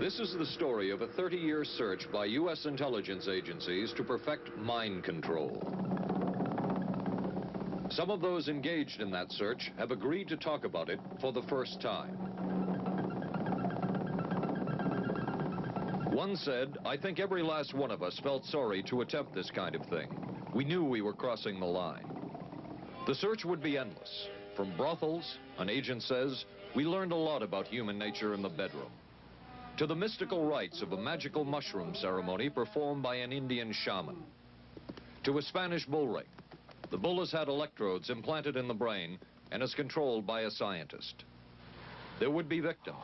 This is the story of a 30-year search by U.S. intelligence agencies to perfect mind control. Some of those engaged in that search have agreed to talk about it for the first time. One said, "I think every last one of us felt sorry to attempt this kind of thing. We knew we were crossing the line." The search would be endless. From brothels, an agent says, we learned a lot about human nature in the bedroom, to the mystical rites of a magical mushroom ceremony performed by an Indian shaman, to a Spanish bull ring. The bull has had electrodes implanted in the brain and is controlled by a scientist. There would be victims.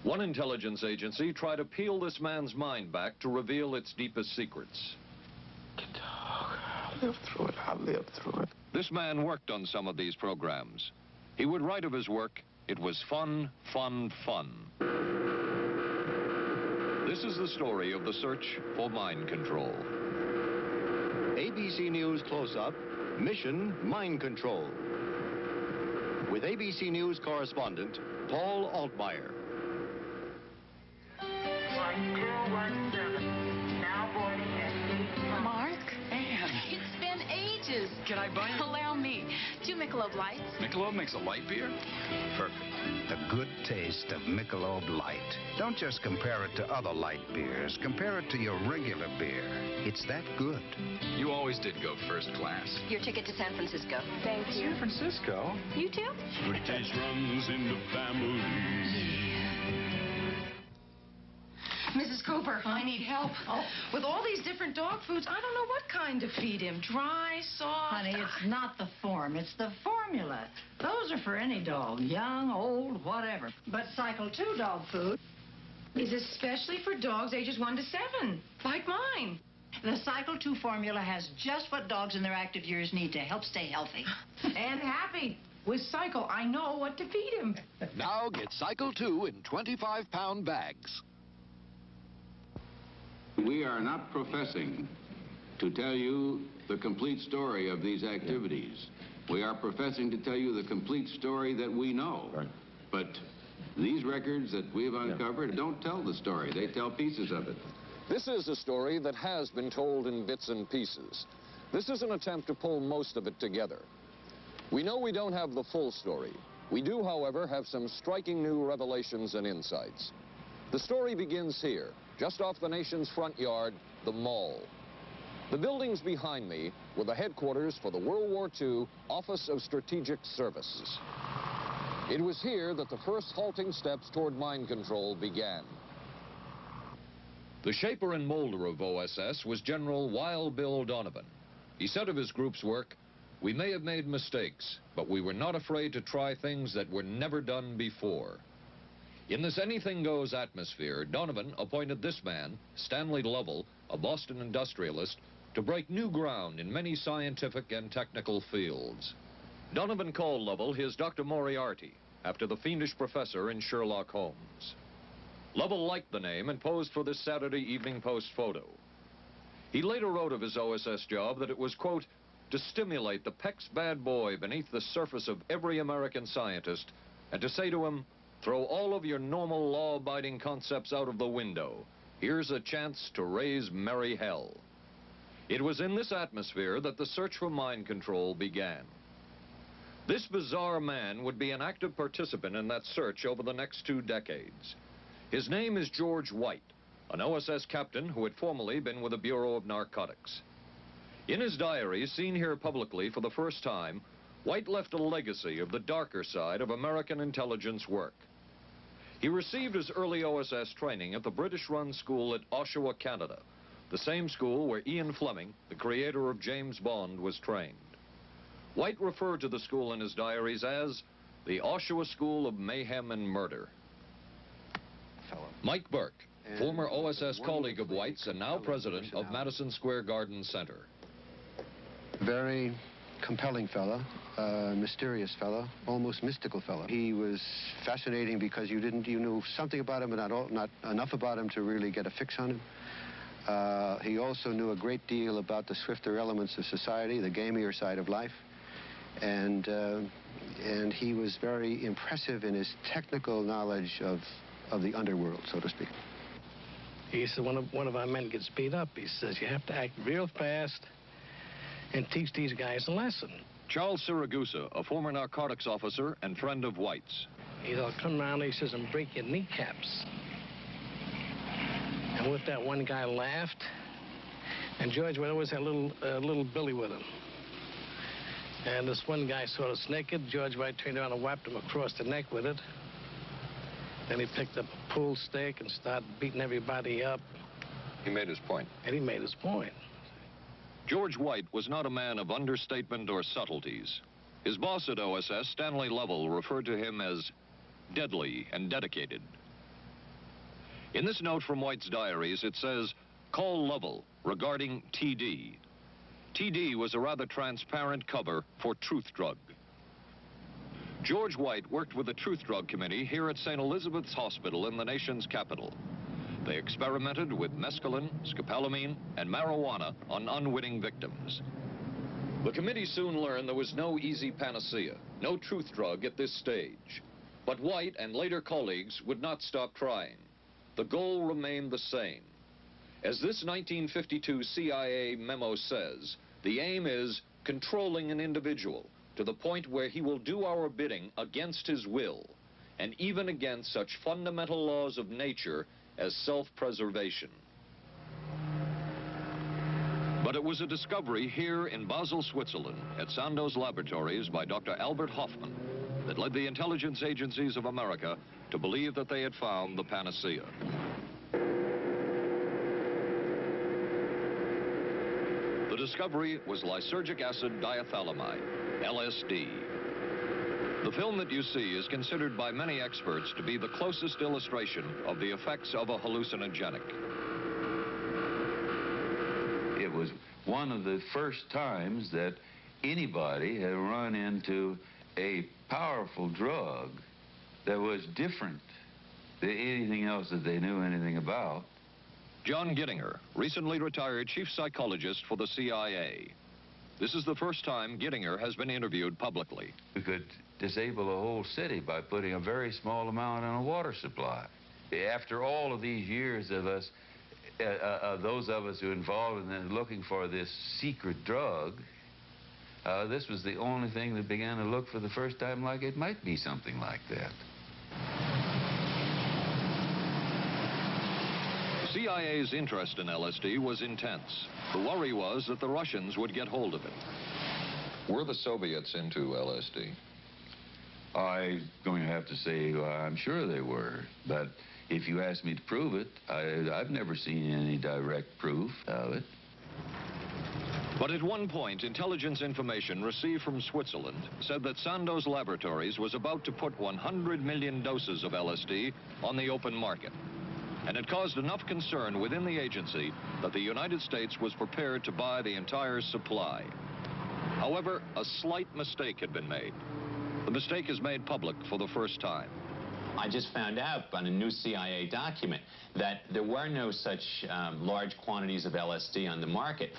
One intelligence agency tried to peel this man's mind back to reveal its deepest secrets. I'll live through it. I'll live through it. This man worked on some of these programs. He would write of his work, "It was fun, fun, fun." This is the story of the search for mind control. ABC News Close-Up, Mission Mind Control. With ABC News correspondent Paul Altmaier. 1217, now boarding at gate. Mark? Anne. It's been ages. Can I buy you? Allow me. 2 Michelob Lights. Michelob makes a light beer? Perfect. The good taste of Michelob Light. Don't just compare it to other light beers. Compare it to your regular beer. It's that good. You always did go first class. Your ticket to San Francisco. Thank you. San Francisco? You too? Good taste runs in the family. Mrs. Cooper, I need help. Oh. With all these different dog foods, I don't know what kind to feed him. Dry, soft. Honey, it's not the form, it's the formula. Those are for any dog, young, old, whatever. But Cycle 2 dog food is especially for dogs ages 1 to 7, like mine. The Cycle 2 formula has just what dogs in their active years need to help stay healthy. And happy. With Cycle, I know what to feed him. Now get Cycle 2 in 25-pound bags. We are not professing to tell you the complete story of these activities. We are professing to tell you the complete story that we know. Right. But these records that we've uncovered don't tell the story. They tell pieces of it. This is a story that has been told in bits and pieces. This is an attempt to pull most of it together. We know we don't have the full story. We do, however, have some striking new revelations and insights. The story begins here, just off the nation's front yard, the Mall. The buildings behind me were the headquarters for the World War II Office of Strategic Services. It was here that the first halting steps toward mind control began. The shaper and molder of OSS was General Wild Bill Donovan. He said of his group's work, "We may have made mistakes, but we were not afraid to try things that were never done before." In this anything-goes atmosphere, Donovan appointed this man, Stanley Lovell, a Boston industrialist, to break new ground in many scientific and technical fields. Donovan called Lovell his Dr. Moriarty, after the fiendish professor in Sherlock Holmes. Lovell liked the name and posed for this Saturday Evening Post photo. He later wrote of his OSS job that it was, quote, to stimulate the PEC's bad boy beneath the surface of every American scientist and to say to him, throw all of your normal law-abiding concepts out of the window. Here's a chance to raise merry hell. It was in this atmosphere that the search for mind control began. This bizarre man would be an active participant in that search over the next 2 decades. His name is George White, an OSS captain who had formerly been with the Bureau of Narcotics. In his diary, seen here publicly for the first time, White left a legacy of the darker side of American intelligence work. He received his early OSS training at the British-run school at Oshawa, Canada, the same school where Ian Fleming, the creator of James Bond, was trained. White referred to the school in his diaries as the Oshawa School of Mayhem and Murder. Mike Burke, former OSS colleague of White's and now president of Madison Square Garden Center. Very compelling fellow, mysterious fellow, almost mystical fellow. He was fascinating because you knew something about him, but not enough about him to really get a fix on him. He also knew a great deal about the swifter elements of society, the gamier side of life. And he was very impressive in his technical knowledge of the underworld, so to speak. He said, one of our men gets beat up. He says, you have to act real fast and teach these guys a lesson. Charles Siragusa, a former narcotics officer and friend of White's. He'll come around, he says, and break your kneecaps. And with that, one guy laughed, and George would always have a little Billy with him. And this one guy saw us naked. George White turned around and whapped him across the neck with it. Then he picked up a pool stick and started beating everybody up. He made his point. And he made his point. George White was not a man of understatement or subtleties. His boss at OSS, Stanley Lovell, referred to him as deadly and dedicated. In this note from White's diaries, it says, call Lovell regarding TD. TD was a rather transparent cover for Truth Drug. George White worked with the Truth Drug Committee here at St. Elizabeth's Hospital in the nation's capital. They experimented with mescaline, scopolamine, and marijuana on unwitting victims. The committee soon learned there was no easy panacea, no truth drug at this stage. But White and later colleagues would not stop trying. The goal remained the same. As this 1952 CIA memo says, the aim is controlling an individual to the point where he will do our bidding against his will, and even against such fundamental laws of nature as self-preservation. But it was a discovery here in Basel, Switzerland, at Sandoz Laboratories by Dr. Albert Hoffman, that led the intelligence agencies of America to believe that they had found the panacea. The discovery was lysergic acid diethylamide, LSD. The film that you see is considered by many experts to be the closest illustration of the effects of a hallucinogenic. It was one of the first times that anybody had run into a powerful drug that was different than anything else that they knew anything about. John Gittinger, recently retired chief psychologist for the CIA. This is the first time Gittinger has been interviewed publicly. We could disable a whole city by putting a very small amount on a water supply. After all of these years of us, those of us who are involved in looking for this secret drug, this was the only thing that began to look for the first time like it might be something like that. CIA's interest in LSD was intense. The worry was that the Russians would get hold of it. Were the Soviets into LSD? I'm going to have to say I'm sure they were, but if you ask me to prove it, I've never seen any direct proof of it. But at one point, intelligence information received from Switzerland said that Sandoz Laboratories was about to put 100 million doses of LSD on the open market. And it caused enough concern within the agency that the United States was prepared to buy the entire supply. However, a slight mistake had been made. The mistake is made public for the first time. I just found out on a new CIA document that there were no such large quantities of LSD on the market.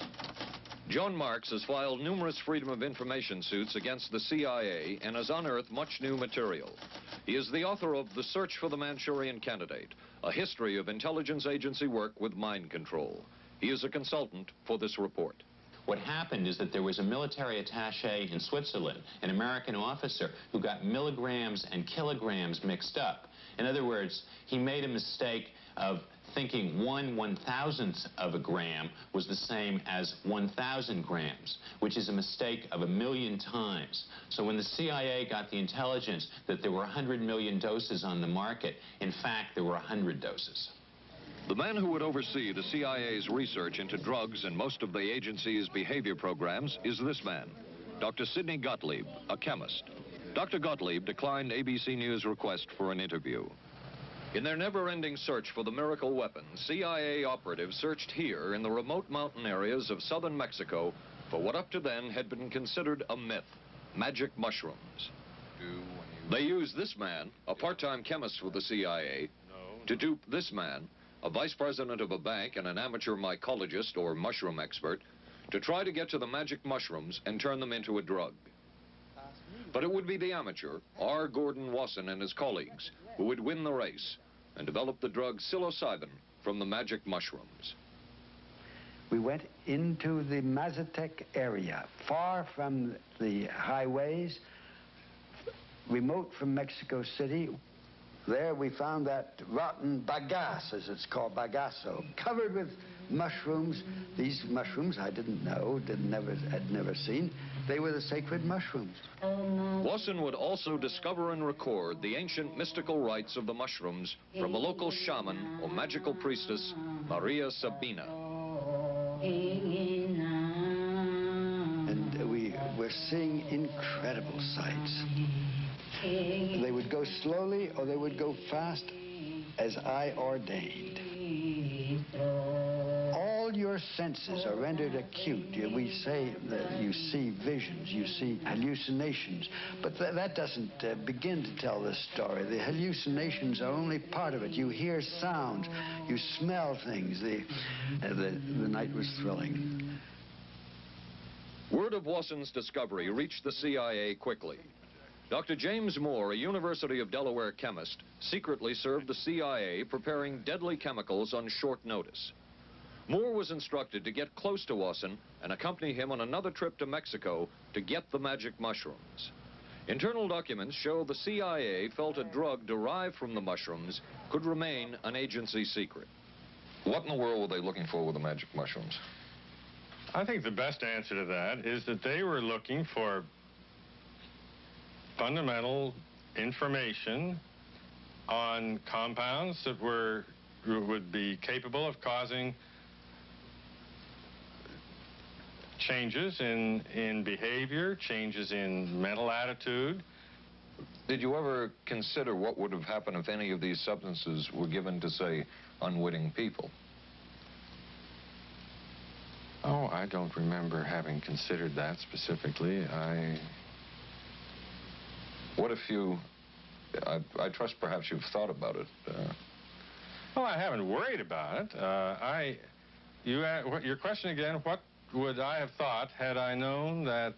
John Marks has filed numerous Freedom of Information suits against the CIA and has unearthed much new material. He is the author of The Search for the Manchurian Candidate, a history of intelligence agency work with mind control. He is a consultant for this report. What happened is that there was a military attaché in Switzerland, an American officer, who got milligrams and kilograms mixed up. In other words, he made a mistake of thinking 1/1000th of a gram was the same as 1,000 grams, which is a mistake of 1,000,000 times. So when the CIA got the intelligence that there were 100 million doses on the market, in fact, there were 100 doses. The man who would oversee the CIA's research into drugs and most of the agency's behavior programs is this man, Dr. Sidney Gottlieb, a chemist. Dr. Gottlieb declined ABC News' request for an interview. In their never-ending search for the miracle weapon, CIA operatives searched here in the remote mountain areas of southern Mexico for what up to then had been considered a myth, magic mushrooms. They used this man, a part-time chemist with the CIA, to dupe this man, a vice president of a bank, and an amateur mycologist or mushroom expert to try to get to the magic mushrooms and turn them into a drug. But it would be the amateur, R. Gordon Wasson and his colleagues, who would win the race and develop the drug psilocybin from the magic mushrooms. We went into the Mazatec area, far from the highways, remote from Mexico City. There we found that rotten bagasse, as it's called, bagasso, covered with mushrooms. These mushrooms I didn't know, had never seen. They were the sacred mushrooms. Wasson would also discover and record the ancient mystical rites of the mushrooms from a local shaman or magical priestess, Maria Sabina. And we were seeing incredible sights. They would go slowly or they would go fast as I ordained. All your senses are rendered acute. We say that you see visions, you see hallucinations, but that doesn't begin to tell the story. The hallucinations are only part of it. You hear sounds, you smell things. The night was thrilling. Word of Wasson's discovery reached the CIA quickly. Dr. James Moore, a University of Delaware chemist, secretly served the CIA preparing deadly chemicals on short notice. Moore was instructed to get close to Wasson and accompany him on another trip to Mexico to get the magic mushrooms. Internal documents show the CIA felt a drug derived from the mushrooms could remain an agency secret. What in the world were they looking for with the magic mushrooms? I think the best answer to that is that they were looking for fundamental information on compounds that would be capable of causing changes in behavior, changes in mental attitude. Did you ever consider what would have happened if any of these substances were given to, say, unwitting people? Oh, I don't remember having considered that specifically. What if you... I trust perhaps you've thought about it. Well, I haven't worried about it. Your question again, what would I have thought had I known that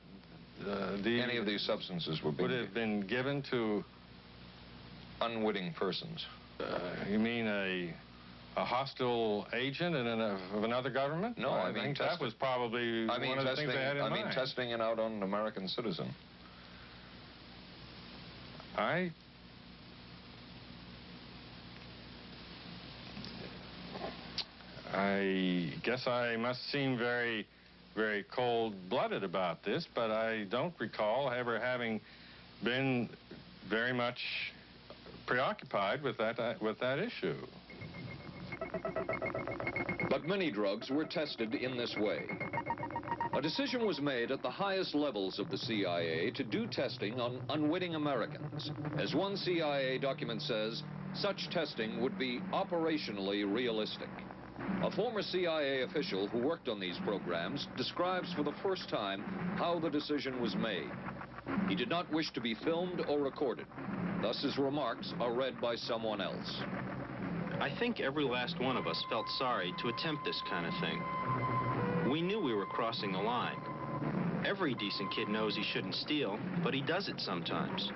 any of these substances would have been given to unwitting persons? You mean a hostile agent of another government? No, I mean that was probably one of the things they had in mind. I mean testing it out on an American citizen. I guess I must seem very, very cold-blooded about this, but I don't recall ever having been very much preoccupied with that issue. But many drugs were tested in this way. A decision was made at the highest levels of the CIA to do testing on unwitting Americans. As one CIA document says, such testing would be operationally realistic. A former CIA official who worked on these programs describes for the first time how the decision was made. He did not wish to be filmed or recorded. Thus his remarks are read by someone else. I think every last one of us felt sorry to attempt this kind of thing. We knew we were crossing a line. Every decent kid knows he shouldn't steal, but he does it sometimes.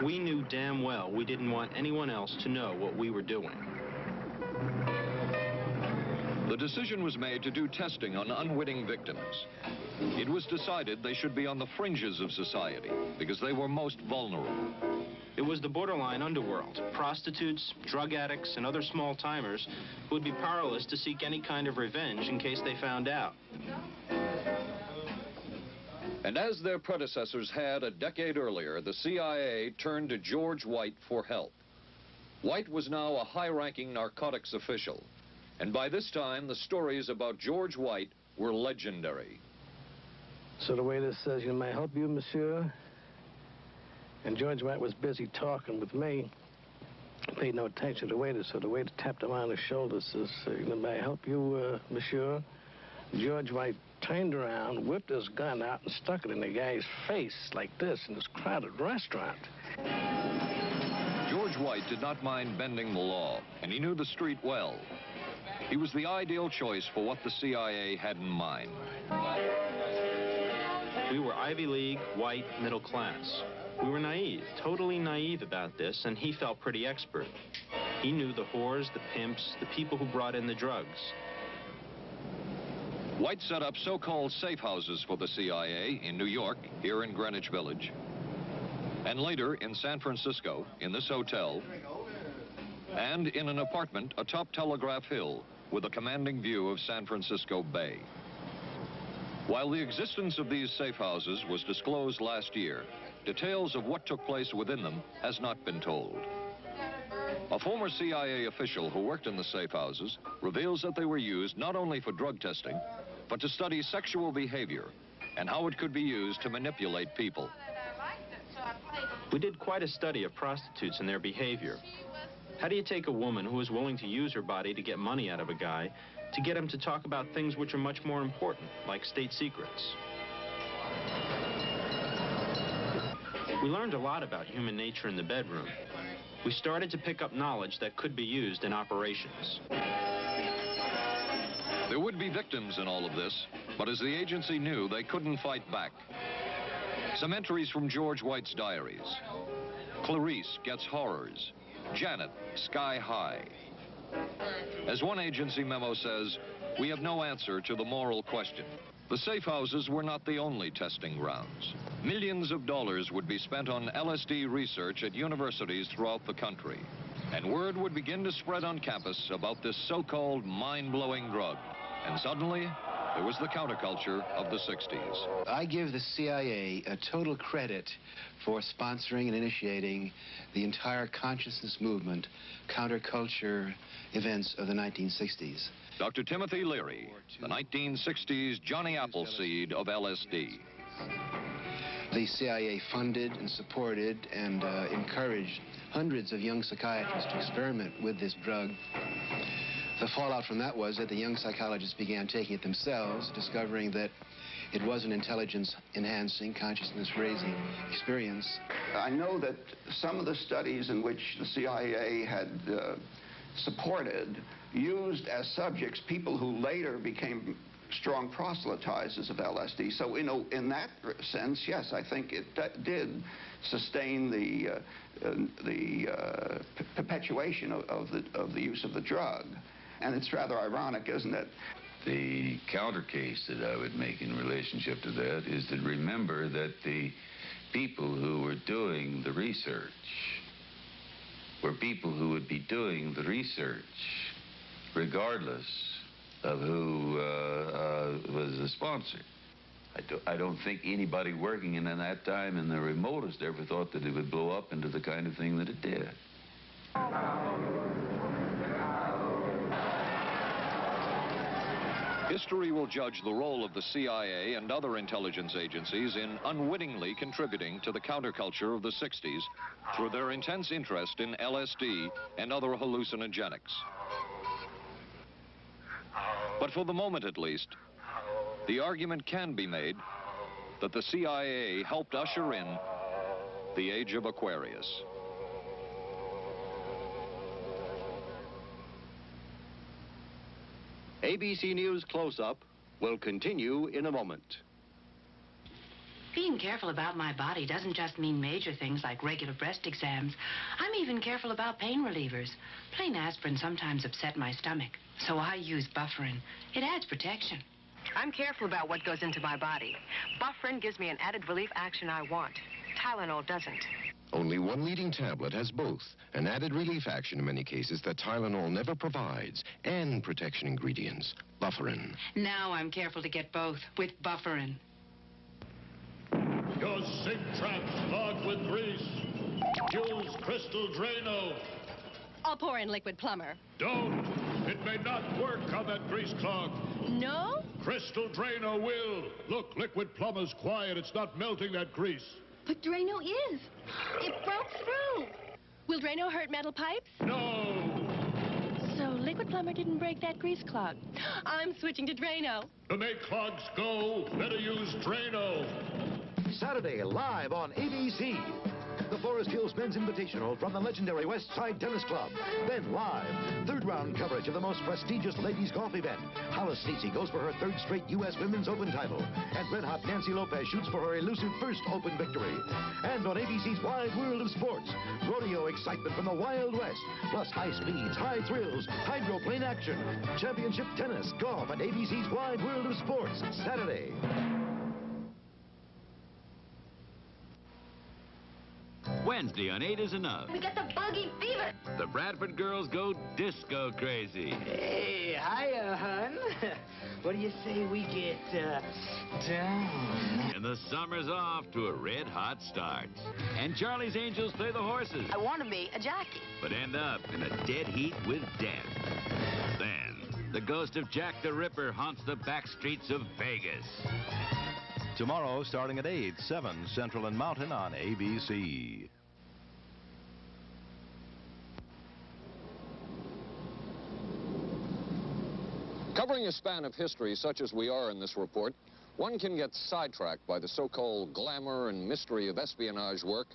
We knew damn well we didn't want anyone else to know what we were doing. The decision was made to do testing on unwitting victims. It was decided they should be on the fringes of society because they were most vulnerable. It was the borderline underworld, prostitutes, drug addicts, and other small-timers who would be powerless to seek any kind of revenge in case they found out. And as their predecessors had a decade earlier, the CIA turned to George White for help. White was now a high-ranking narcotics official, and by this time, the stories about George White were legendary. So the waiter says, "May I help you, monsieur?" And George White was busy talking with me. I paid no attention to the waiter, so the waiter tapped him on the shoulder, says, "May I help you, monsieur?" George White turned around, whipped his gun out, and stuck it in the guy's face like this in this crowded restaurant. George White did not mind bending the law, and he knew the street well. He was the ideal choice for what the CIA had in mind. We were Ivy League, white, middle class. We were naive, totally naive about this, and he felt pretty expert. He knew the whores, the pimps, the people who brought in the drugs. White set up so-called safe houses for the CIA in New York, here in Greenwich Village, and later in San Francisco, in this hotel, and in an apartment atop Telegraph Hill with a commanding view of San Francisco Bay. While the existence of these safe houses was disclosed last year, details of what took place within them has not been told. A former CIA official who worked in the safe houses reveals that they were used not only for drug testing, but to study sexual behavior and how it could be used to manipulate people. We did quite a study of prostitutes and their behavior. How do you take a woman who is willing to use her body to get money out of a guy to get him to talk about things which are much more important, like state secrets? We learned a lot about human nature in the bedroom. We started to pick up knowledge that could be used in operations. There would be victims in all of this, but as the agency knew, they couldn't fight back. Some entries from George White's diaries. Clarice gets horrors. Janet, sky high. As one agency memo says, we have no answer to the moral question. The safe houses were not the only testing grounds. Millions of dollars would be spent on LSD research at universities throughout the country. And word would begin to spread on campus about this so-called mind-blowing drug. And suddenly, there was the counterculture of the 60s. I give the CIA a total credit for sponsoring and initiating the entire consciousness movement, counterculture events of the 1960s. Dr. Timothy Leary, the 1960s Johnny Appleseed of LSD. The CIA funded and supported and encouraged hundreds of young psychiatrists to experiment with this drug. The fallout from that was that the young psychologists began taking it themselves, discovering that it was an intelligence-enhancing, consciousness-raising experience. I know that some of the studies in which the CIA had supported used as subjects people who later became strong proselytizers of LSD. So, in that sense, yes, I think it did sustain the perpetuation of the use of the drug. And it's rather ironic, isn't it? The counter case that I would make in relationship to that is to remember that the people who were doing the research were people who would be doing the research regardless of who was the sponsor. I don't think anybody working in that time in the remotest ever thought that it would blow up into the kind of thing that it did. History will judge the role of the CIA and other intelligence agencies in unwittingly contributing to the counterculture of the 60s through their intense interest in LSD and other hallucinogenics. But for the moment, at least, the argument can be made that the CIA helped usher in the age of Aquarius. ABC News Close-Up will continue in a moment. Being careful about my body doesn't just mean major things like regular breast exams. I'm even careful about pain relievers. Plain aspirin sometimes upset my stomach, so I use Bufferin. It adds protection. I'm careful about what goes into my body. Bufferin gives me an added relief action I want. Tylenol doesn't. Only one leading tablet has both an added relief action in many cases that Tylenol never provides, and protection ingredients, Bufferin. Now I'm careful to get both with Bufferin. Your sink trap's clogged with grease. Use Crystal Drano. I'll pour in liquid plumber. Don't. It may not work on that grease clog. No? Crystal Drano will. Look, liquid plumber's quiet. It's not melting that grease. But Drano is. It broke through. Will Drano hurt metal pipes? No. So liquid plumber didn't break that grease clog. I'm switching to Drano. To make clogs go, better use Drano. Saturday, live on ABC. The Forest Hills Men's Invitational from the legendary West Side Tennis Club. Then live, third round coverage of the most prestigious ladies golf event. Hollis Stacey goes for her third straight U.S. Women's Open title. And red-hot Nancy Lopez shoots for her elusive first Open victory. And on ABC's Wide World of Sports, rodeo excitement from the Wild West, plus high speeds, high thrills, hydroplane action, championship tennis, golf, and ABC's Wide World of Sports, Saturday. Wednesday on 8 is Enough. We got the buggy fever. The Bradford girls go disco crazy. Hey, hiya, hun. What do you say we get, down? And the summer's off to a red-hot start. And Charlie's Angels play the horses. I want to be a jockey. But end up in a dead heat with death. Then, the ghost of Jack the Ripper haunts the back streets of Vegas. Tomorrow, starting at 8, 7 Central and Mountain on ABC. Covering a span of history such as we are in this report, one can get sidetracked by the so-called glamour and mystery of espionage work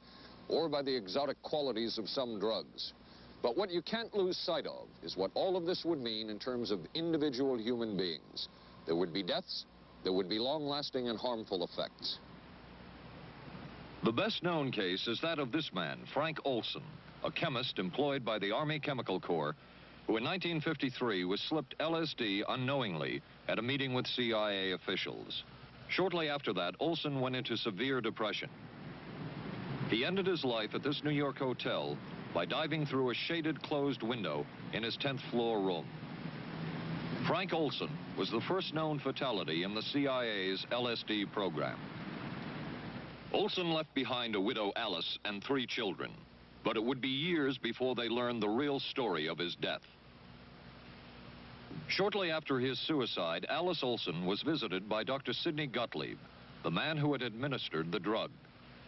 or by the exotic qualities of some drugs. But what you can't lose sight of is what all of this would mean in terms of individual human beings. There would be deaths. There would be long-lasting and harmful effects. The best-known case is that of this man, Frank Olson, a chemist employed by the Army Chemical Corps, who in 1953 was slipped LSD unknowingly at a meeting with CIA officials. Shortly after that, Olson went into severe depression. He ended his life at this New York hotel by diving through a shaded closed window in his 10th floor room. Frank Olson was the first known fatality in the CIA's LSD program. Olson left behind a widow, Alice, and 3 children, but it would be years before they learned the real story of his death. Shortly after his suicide, Alice Olson was visited by Dr. Sidney Gottlieb, the man who had administered the drug,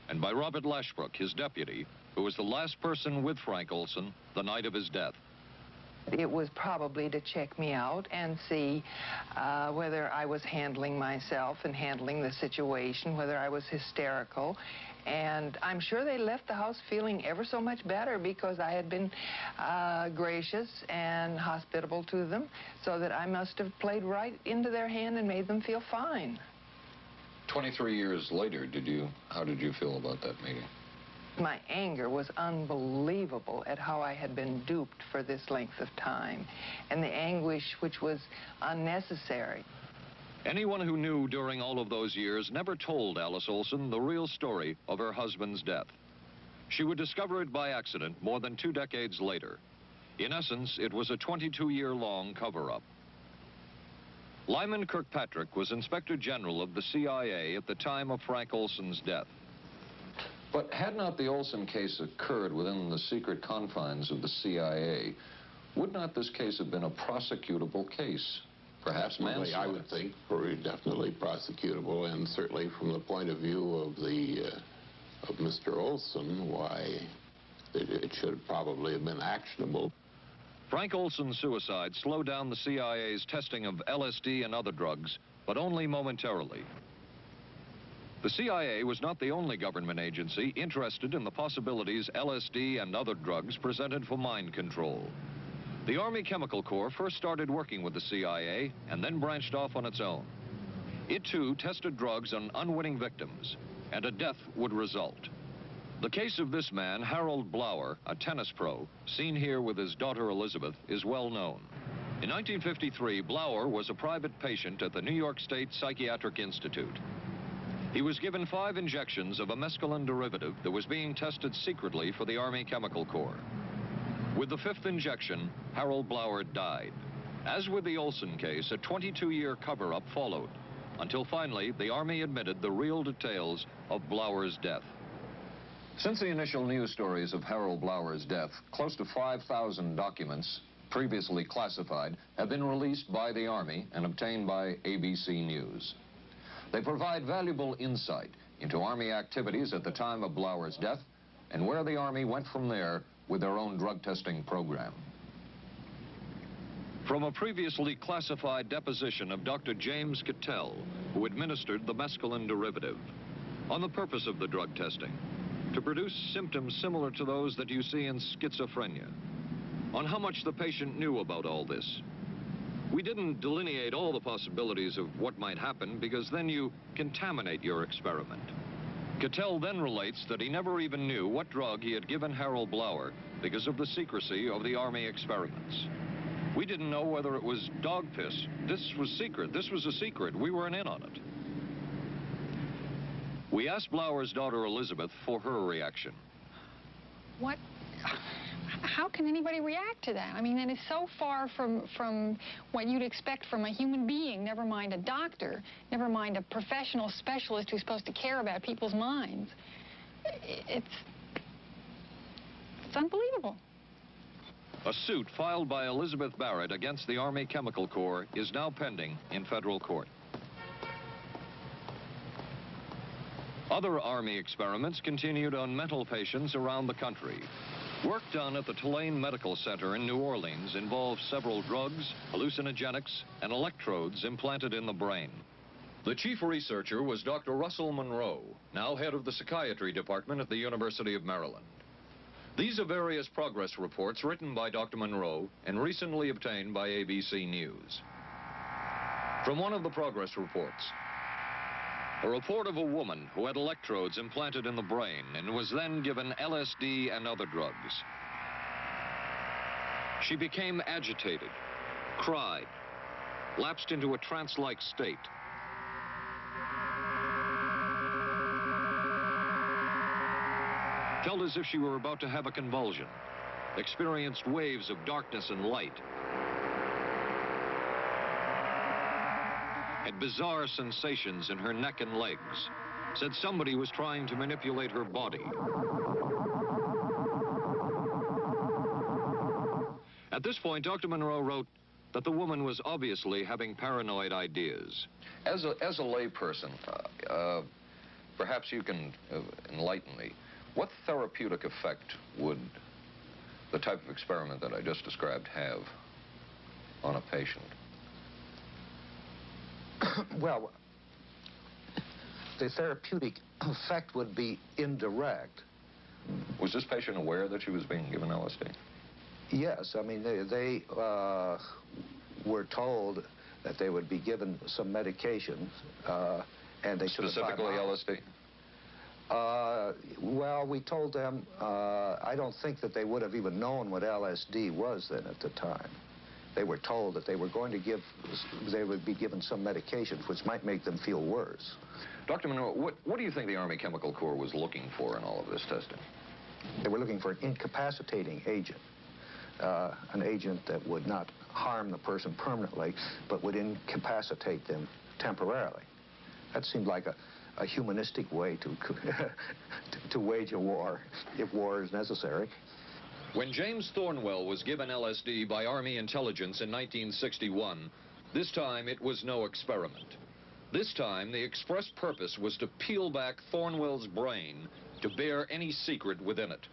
and by Robert Lashbrook, his deputy, who was the last person with Frank Olson the night of his death. It was probably to check me out and see whether I was handling myself and handling the situation, whether I was hysterical. And I'm sure they left the house feeling ever so much better because I had been gracious and hospitable to them, so that I must have played right into their hand and made them feel fine. 23 years later, how did you feel about that meeting? My anger was unbelievable at how I had been duped for this length of time, and the anguish which was unnecessary. Anyone who knew during all of those years never told Alice Olson the real story of her husband's death. She would discover it by accident more than 2 decades later. In essence, it was a 22-year-long cover-up. Lyman Kirkpatrick was Inspector General of the CIA at the time of Frank Olson's death. But had not the Olson case occurred within the secret confines of the CIA, would not this case have been a prosecutable case? Perhaps manslaughter? I would think very definitely prosecutable, and certainly from the point of view of of Mr. Olson, why it should probably have been actionable. Frank Olson's suicide slowed down the CIA's testing of LSD and other drugs, but only momentarily. The CIA was not the only government agency interested in the possibilities LSD and other drugs presented for mind control. The Army Chemical Corps first started working with the CIA and then branched off on its own. It, too, tested drugs on unwitting victims, and a death would result. The case of this man, Harold Blower, a tennis pro, seen here with his daughter Elizabeth, is well known. In 1953, Blower was a private patient at the New York State Psychiatric Institute. He was given 5 injections of a mescaline derivative that was being tested secretly for the Army Chemical Corps. With the 5th injection, Harold Blower died. As with the Olson case, a 22-year cover-up followed, until finally the Army admitted the real details of Blower's death. Since the initial news stories of Harold Blower's death, close to 5,000 documents, previously classified, have been released by the Army and obtained by ABC News. They provide valuable insight into Army activities at the time of Blower's death and where the Army went from there with their own drug testing program. From a previously classified deposition of Dr. James Cattell, who administered the mescaline derivative, on the purpose of the drug testing, to produce symptoms similar to those that you see in schizophrenia. On how much the patient knew about all this. We didn't delineate all the possibilities of what might happen because then you contaminate your experiment. Cattell then relates that he never even knew what drug he had given Harold Blauer because of the secrecy of the Army experiments. We didn't know whether it was dog piss. This was secret. This was a secret. We weren't in on it. We asked Blauer's daughter Elizabeth for her reaction. What? How can anybody react to that? I mean, that is so far from what you'd expect from a human being, never mind a doctor, never mind a professional specialist who's supposed to care about people's minds. It's unbelievable. A suit filed by Elizabeth Barrett against the Army Chemical Corps is now pending in federal court. Other Army experiments continued on mental patients around the country. Work done at the Tulane Medical Center in New Orleans involved several drugs, hallucinogenics, and electrodes implanted in the brain. The chief researcher was Dr. Russell Monroe, now head of the psychiatry department at the University of Maryland. These are various progress reports written by Dr. Monroe and recently obtained by ABC News. From one of the progress reports, a report of a woman who had electrodes implanted in the brain and was then given LSD and other drugs. She became agitated, cried, lapsed into a trance-like state. Felt as if she were about to have a convulsion, experienced waves of darkness and light, had bizarre sensations in her neck and legs, said somebody was trying to manipulate her body. At this point, Dr. Monroe wrote that the woman was obviously having paranoid ideas. As a layperson, perhaps you can enlighten me. What therapeutic effect would the type of experiment that I just described have on a patient? Well, the therapeutic effect would be indirect. Was this patient aware that she was being given LSD? Yes, I mean, they were told that they would be given some medication, and they should have... Specifically LSD? Well, we told them, I don't think that they would have even known what LSD was then at the time. They were told that they were going to they would be given some medications which might make them feel worse. Dr. Monroe, what do you think the Army Chemical Corps was looking for in all of this testing? They were looking for an incapacitating agent, an agent that would not harm the person permanently, but would incapacitate them temporarily. That seemed like a humanistic way to wage a war, if war is necessary. When James Thornwell was given LSD by Army intelligence in 1961, this time it was no experiment. This time the express purpose was to peel back Thornwell's brain to bear any secret within it.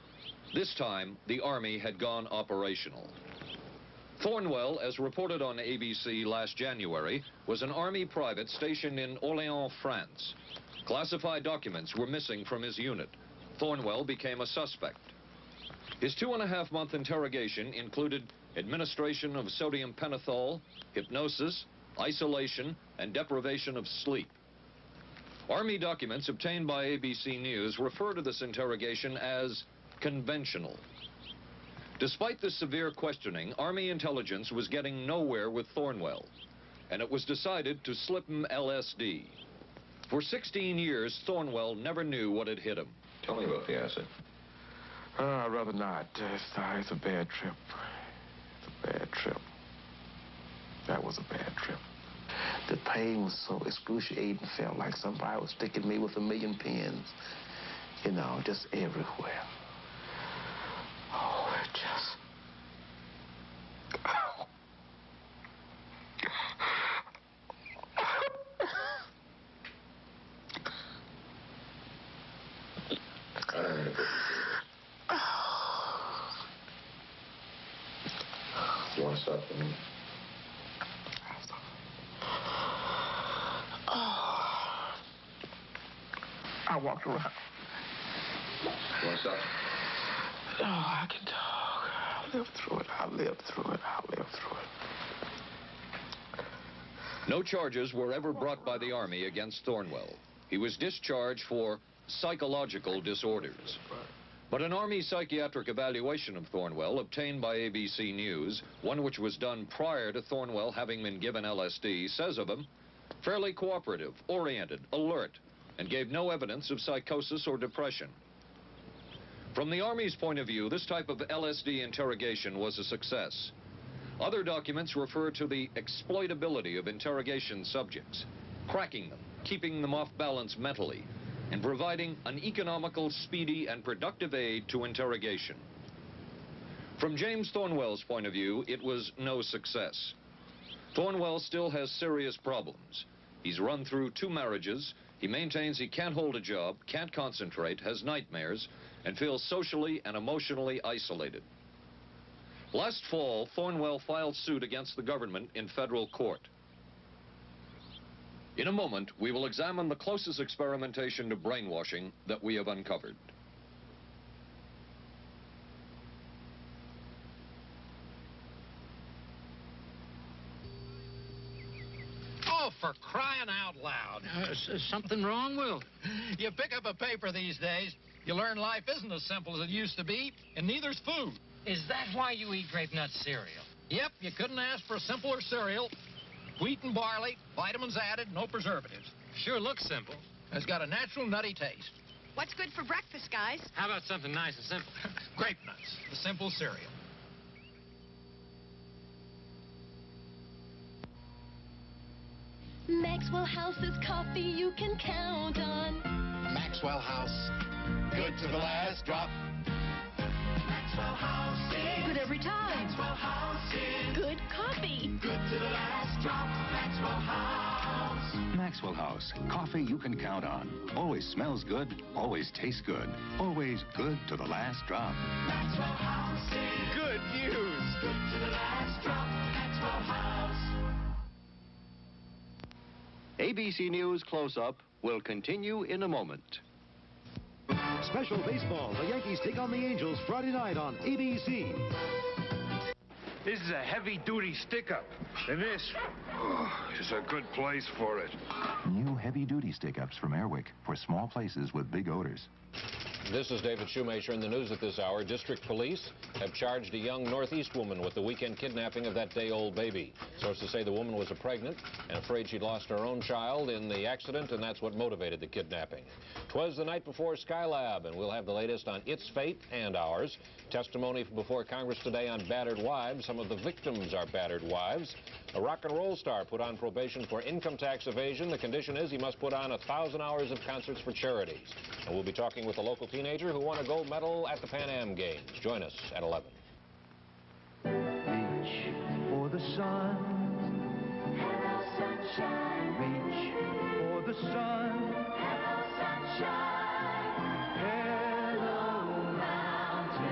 This time the Army had gone operational. Thornwell, as reported on ABC last January, was an Army private stationed in Orléans, France. Classified documents were missing from his unit. Thornwell became a suspect. His 2.5-month interrogation included administration of sodium pentothal, hypnosis, isolation, and deprivation of sleep. Army documents obtained by ABC News refer to this interrogation as conventional. Despite the severe questioning, Army intelligence was getting nowhere with Thornwell, and it was decided to slip him LSD. For 16 years, Thornwell never knew what had hit him. Tell me about the acid. I'd rather not. It's a bad trip. It's a bad trip. That was a bad trip. The pain was so excruciating. Felt like somebody was sticking me with 1,000,000 pins. You know, just everywhere. Oh, it just... You want to stop for me? I walked around. What's up? Oh, I can talk. I'll live through it. I'll live through it. I'll live through it. No charges were ever brought by the Army against Thornwell. He was discharged for psychological disorders. But an Army psychiatric evaluation of Thornwell obtained by ABC News, one which was done prior to Thornwell having been given LSD, says of him, fairly cooperative, oriented, alert, and gave no evidence of psychosis or depression. From the Army's point of view, this type of LSD interrogation was a success. Other documents refer to the exploitability of interrogation subjects, cracking them, keeping them off balance mentally, and providing an economical, speedy, and productive aid to interrogation. From James Thornwell's point of view, it was no success. Thornwell still has serious problems. He's run through 2 marriages. He maintains he can't hold a job, can't concentrate, has nightmares, and feels socially and emotionally isolated. Last fall, Thornwell filed suit against the government in federal court. In a moment, we will examine the closest experimentation to brainwashing that we have uncovered. Oh, for crying out loud. Something wrong, Will? You pick up a paper these days, you learn life isn't as simple as it used to be, and neither's food. Is that why you eat grape nut cereal? Yep, you couldn't ask for a simpler cereal. Wheat and barley, vitamins added, no preservatives. Sure looks simple. It's got a natural nutty taste. What's good for breakfast, guys? How about something nice and simple? Grape nuts, the simple cereal. Maxwell House's coffee you can count on. Maxwell House. Good to the last drop. Maxwell House is good every time. Maxwell House is good coffee. Good to the last drop. Maxwell House. Maxwell House. Coffee you can count on. Always smells good. Always tastes good. Always good to the last drop. Maxwell House is Good news. good to the last drop. Maxwell House. ABC News Close-Up will continue in a moment. Special baseball. The Yankees take on the Angels Friday night on ABC. This is a heavy-duty stick-up, and this is a good place for it. New heavy-duty stick-ups from Airwick for small places with big odors. This is David Shoemaker in the news at this hour. District police have charged a young Northeast woman with the weekend kidnapping of that day-old baby. Sources say the woman was pregnant and afraid she'd lost her own child in the accident, and that's what motivated the kidnapping. 'Twas the night before Skylab, and we'll have the latest on its fate and ours. Testimony before Congress today on battered wives. Some of the victims are battered wives. A rock and roll star put on probation for income tax evasion. The condition is he must put on 1,000 hours of concerts for charities. And we'll be talking with a local teenager who won a gold medal at the Pan Am Games. Join us at 11. Reach for the sun. Hello, sunshine. Reach for the sun. Hello, sunshine. Hello, Mountain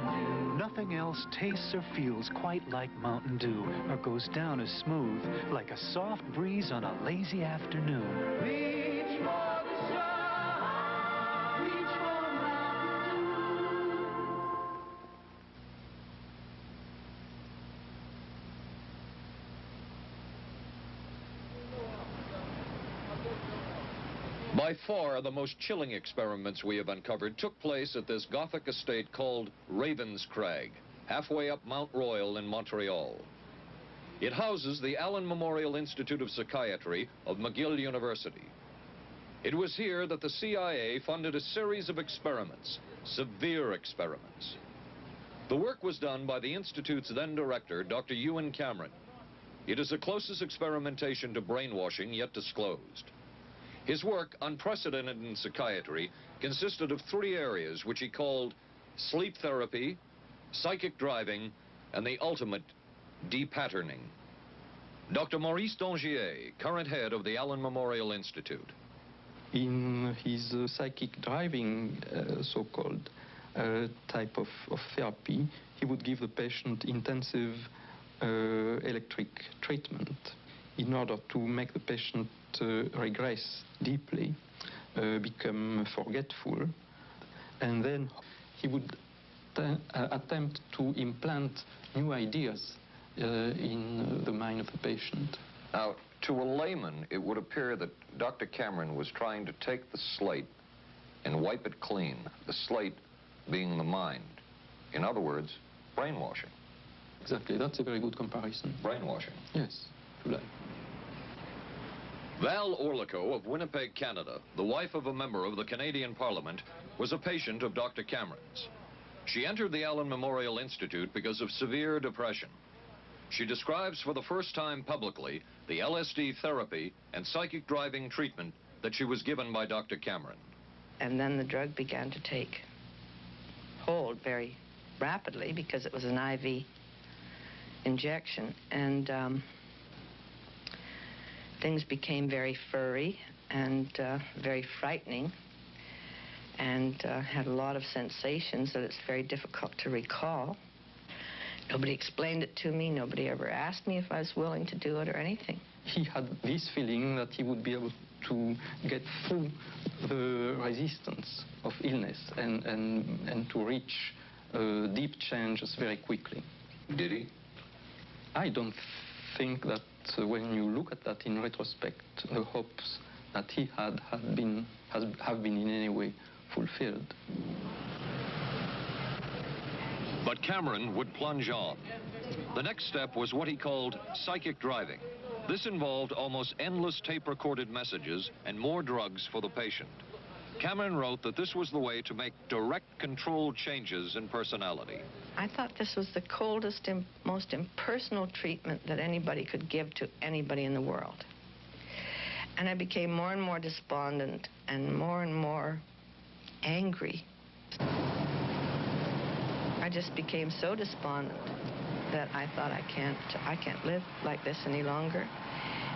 Dew. Nothing else tastes or feels quite like Mountain Dew, or goes down as smooth like a soft breeze on a lazy afternoon. Reach for the sun. Reach for Mountain By far, the most chilling experiments we have uncovered took place at this Gothic estate called Ravens Crag, halfway up Mount Royal in Montreal. It houses the Allen Memorial Institute of Psychiatry of McGill University. It was here that the CIA funded a series of experiments, severe experiments. The work was done by the Institute's then director, Dr. Ewan Cameron. It is the closest experimentation to brainwashing yet disclosed. His work, unprecedented in psychiatry, consisted of 3 areas which he called sleep therapy, psychic driving, and the ultimate depatterning. Dr. Maurice Dongier, current head of the Allen Memorial Institute. In his psychic driving, so-called type of therapy, he would give the patient intensive electric treatment in order to make the patient regress deeply, become forgetful, and then he would attempt to implant new ideas in the mind of the patient. Now, to a layman, it would appear that Dr. Cameron was trying to take the slate and wipe it clean, the slate being the mind. In other words, brainwashing. Exactly, that's a very good comparison. Brainwashing. Yes, to lie. Val Orlico of Winnipeg, Canada, the wife of a member of the Canadian Parliament, was a patient of Dr. Cameron's. She entered the Allen Memorial Institute because of severe depression. She describes for the first time publicly the LSD therapy and psychic driving treatment that she was given by Dr. Cameron. And then the drug began to take hold very rapidly because it was an IV injection. And things became very furry and very frightening, and had a lot of sensations that it's very difficult to recall. Nobody explained it to me. Nobody ever asked me if I was willing to do it or anything. He had this feeling that he would be able to get through the resistance of illness and to reach deep changes very quickly. Did he? I don't think that when you look at that in retrospect, the hopes that he had have been in any way fulfilled. But Cameron would plunge on. The next step was what he called psychic driving. This involved almost endless tape-recorded messages and more drugs for the patient. Cameron wrote that this was the way to make direct controlled changes in personality. I thought this was the coldest and most impersonal treatment that anybody could give to anybody in the world. And I became more and more despondent and more angry. I just became so despondent that I thought I can't live like this any longer.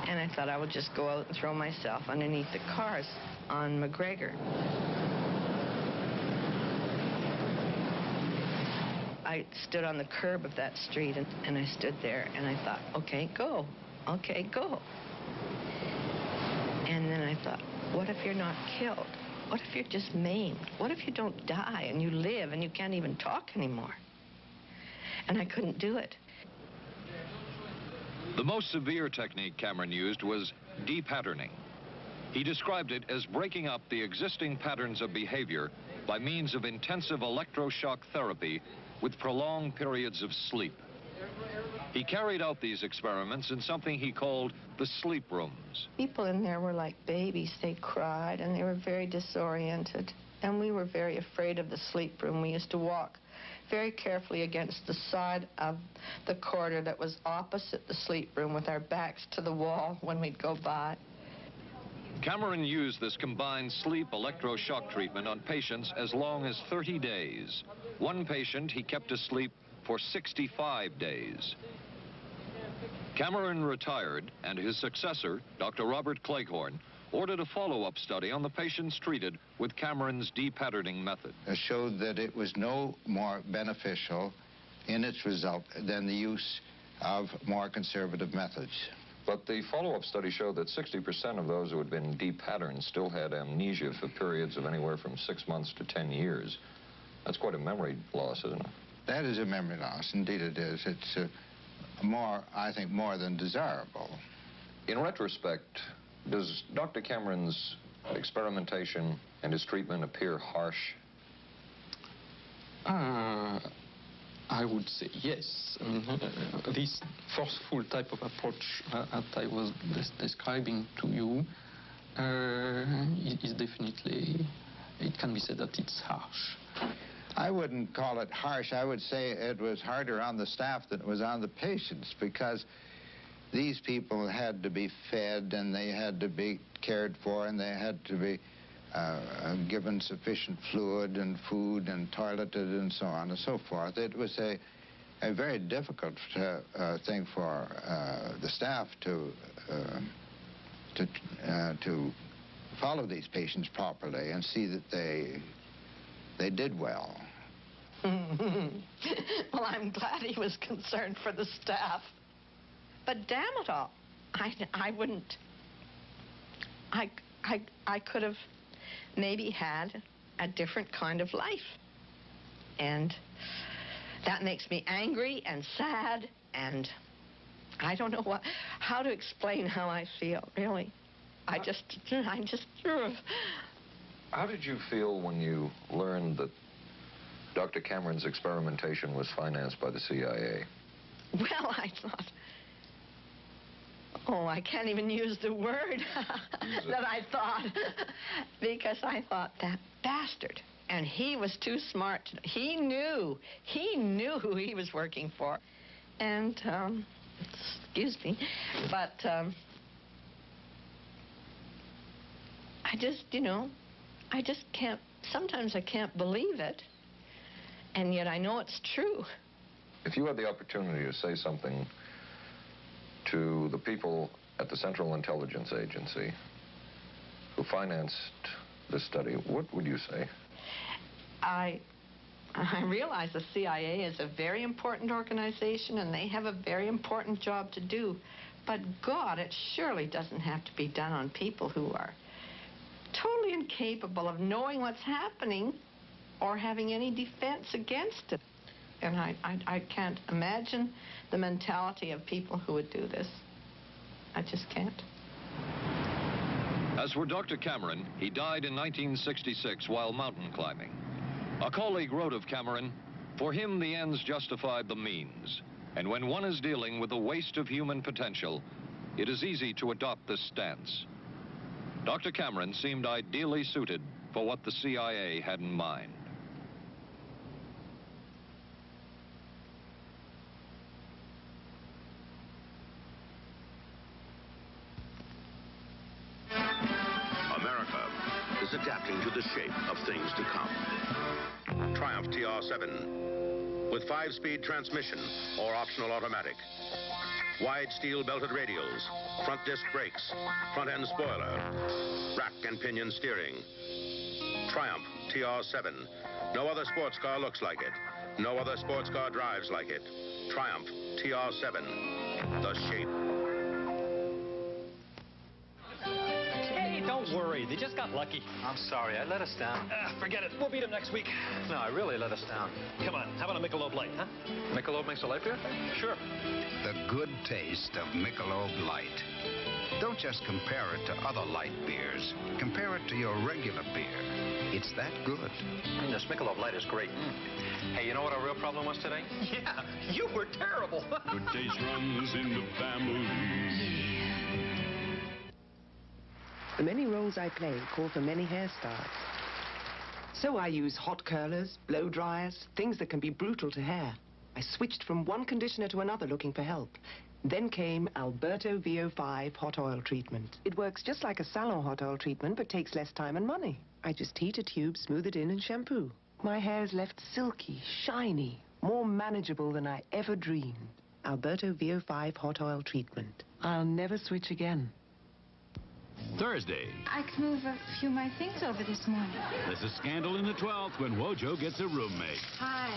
And I thought I would just go out and throw myself underneath the cars on McGregor. I stood on the curb of that street and I stood there and I thought, okay, go. Okay, go. And then I thought, what if you're not killed? What if you're just maimed? What if you don't die and you live and you can't even talk anymore? And I couldn't do it. The most severe technique Cameron used was de-patterning. He described it as breaking up the existing patterns of behavior by means of intensive electroshock therapy with prolonged periods of sleep. He carried out these experiments in something he called the sleep rooms. People in there were like babies. They cried and they were very disoriented. And we were very afraid of the sleep room. We used to walk very carefully against the side of the corridor that was opposite the sleep room with our backs to the wall when we'd go by. Cameron used this combined sleep electroshock treatment on patients as long as 30 days. One patient he kept asleep for 65 days. Cameron retired, and his successor, Dr. Robert Cleghorn, ordered a follow-up study on the patients treated with Cameron's de-patterning method. It showed that it was no more beneficial in its result than the use of more conservative methods. But the follow-up study showed that 60% of those who had been de-patterned still had amnesia for periods of anywhere from 6 months to 10 years. That's quite a memory loss, isn't it? That is a memory loss. Indeed it is. It's I think, more than desirable. In retrospect, does Dr. Cameron's experimentation and his treatment appear harsh? I would say yes. I mean, this forceful type of approach that I was describing to you is definitely, it can be said that it's harsh. I wouldn't call it harsh. I would say it was harder on the staff than it was on the patients, because these people had to be fed and they had to be cared for and they had to be given sufficient fluid and food and toileted and so on and so forth. It was a very difficult thing for the staff to follow these patients properly and see that they did well. Well, I'm glad he was concerned for the staff. But damn it all, I wouldn't. I could have maybe had a different kind of life. And that makes me angry and sad, and I don't know how to explain how I feel, really. I'm just... How did you feel when you learned that Dr. Cameron's experimentation was financed by the CIA? Well, I thought... Oh, I can't even use the word that I thought, because I thought, that bastard. And he was too smart. He knew who he was working for. And, excuse me, but I just, I just can't, sometimes I can't believe it, and yet I know it's true. If you had the opportunity to say something to the people at the Central Intelligence Agency who financed this study, what would you say? I realize the CIA is a very important organization and they have a very important job to do. But God, it surely doesn't have to be done on people who are totally incapable of knowing what's happening or having any defense against it. And I can't imagine the mentality of people who would do this. I just can't. As for Dr. Cameron, he died in 1966 while mountain climbing. A colleague wrote of Cameron, "For him, the ends justified the means. And when one is dealing with the waste of human potential, it is easy to adopt this stance." Dr. Cameron seemed ideally suited for what the CIA had in mind. America is adapting to the shape of things to come. Triumph TR7 with 5-speed transmission or optional automatic. Wide steel belted radials, front disc brakes, front end spoiler, rack and pinion steering. Triumph TR7. No other sports car looks like it. No other sports car drives like it. Triumph TR7. The shape. Don't worry, they just got lucky. I'm sorry, I let us down. Forget it, we'll beat them next week. No, I really let us down. Come on, how about a Michelob Light, huh? Michelob makes a light beer? Sure. The good taste of Michelob Light. Don't just compare it to other light beers. Compare it to your regular beer. It's that good. This Michelob Light is great. Hey, you know what our real problem was today? Yeah, you were terrible. Good taste runs in the family. The many roles I play call for many hairstyles. So I use hot curlers, blow dryers, things that can be brutal to hair. I switched from one conditioner to another looking for help. Then came Alberto VO5 hot oil treatment. It works just like a salon hot oil treatment, but takes less time and money. I just heat a tube, smooth it in, and shampoo. My hair is left silky, shiny, more manageable than I ever dreamed. Alberto VO5 hot oil treatment. I'll never switch again. Thursday. I can move a few of my things over this morning. There's a scandal in the 12th when Wojo gets a roommate. Hi.